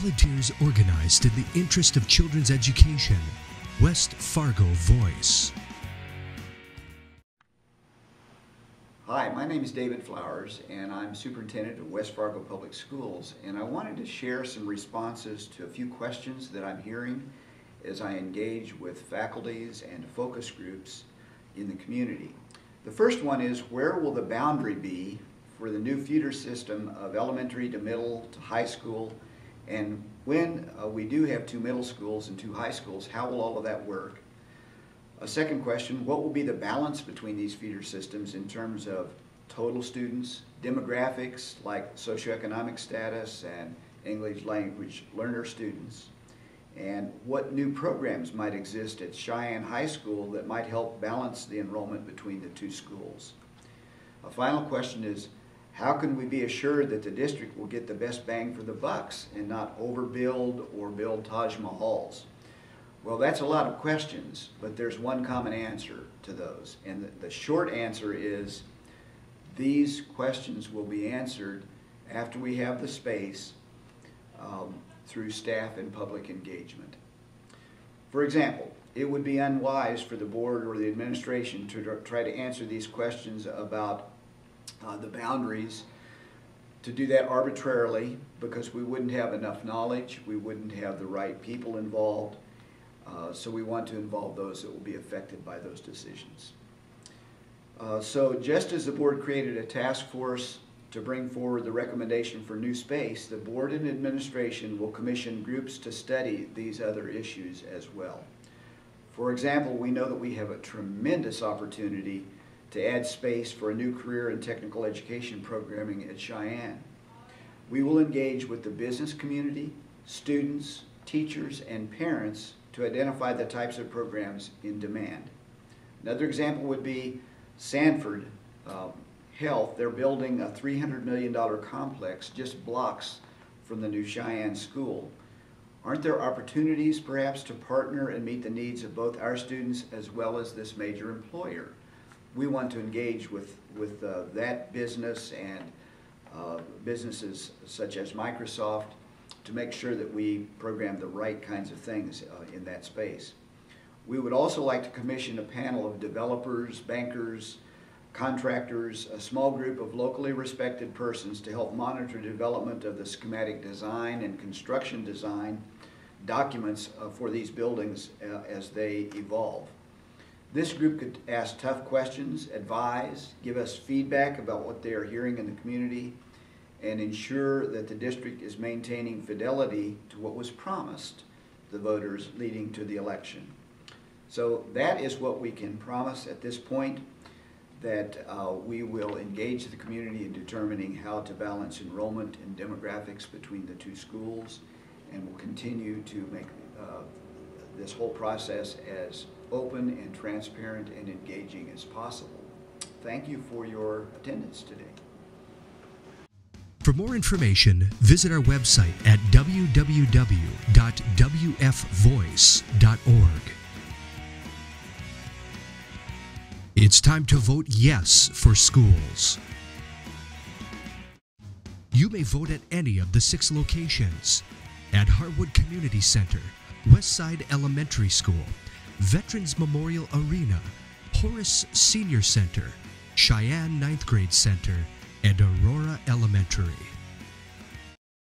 Volunteers organized in the interest of children's education. West Fargo Voice. Hi, my name is David Flowers, and I'm superintendent of West Fargo Public Schools, and I wanted to share some responses to a few questions that I'm hearing as I engage with faculties and focus groups in the community. The first one is, where will the boundary be for the new feeder system of elementary to middle to high school? And when we do have 2 middle schools and 2 high schools, how will all of that work? A second question, what will be the balance between these feeder systems in terms of total students, demographics like socioeconomic status and English language learner students, and what new programs might exist at Cheyenne High School that might help balance the enrollment between the 2 schools? A final question is, how can we be assured that the district will get the best bang for the bucks and not overbuild or build Taj Mahals? Well, that's a lot of questions, but there's one common answer to those. And the short answer is these questions will be answered after we have the space through staff and public engagement. For example, it would be unwise for the board or the administration to try to answer these questions about the boundaries, to do that arbitrarily, because we wouldn't have enough knowledge, we wouldn't have the right people involved. So we want to involve those that will be affected by those decisions. So just as the board created a task force to bring forward the recommendation for new space, the board and administration will commission groups to study these other issues as well. For example, we know that we have a tremendous opportunity to add space for a new career and technical education programming at Cheyenne. We will engage with the business community, students, teachers, and parents to identify the types of programs in demand. Another example would be Sanford Health. They're building a $300 million complex just blocks from the new Cheyenne School. Aren't there opportunities perhaps to partner and meet the needs of both our students as well as this major employer? We want to engage with that business and businesses such as Microsoft to make sure that we program the right kinds of things in that space. We would also like to commission a panel of developers, bankers, contractors, a small group of locally respected persons to help monitor development of the schematic design and construction design documents for these buildings as they evolve. This group could ask tough questions, advise, give us feedback about what they are hearing in the community, and ensure that the district is maintaining fidelity to what was promised the voters leading to the election. So that is what we can promise at this point, that we will engage the community in determining how to balance enrollment and demographics between the 2 schools, and will continue to make this whole process as open and transparent and engaging as possible. Thank you for your attendance today. For more information, visit our website at www.wfvoice.org. It's time to vote yes for schools. You may vote at any of the 6 locations: at Harwood Community Center, Westside Elementary School, Veterans Memorial Arena, Horace Senior Center, Cheyenne 9th Grade Center, and Aurora Elementary.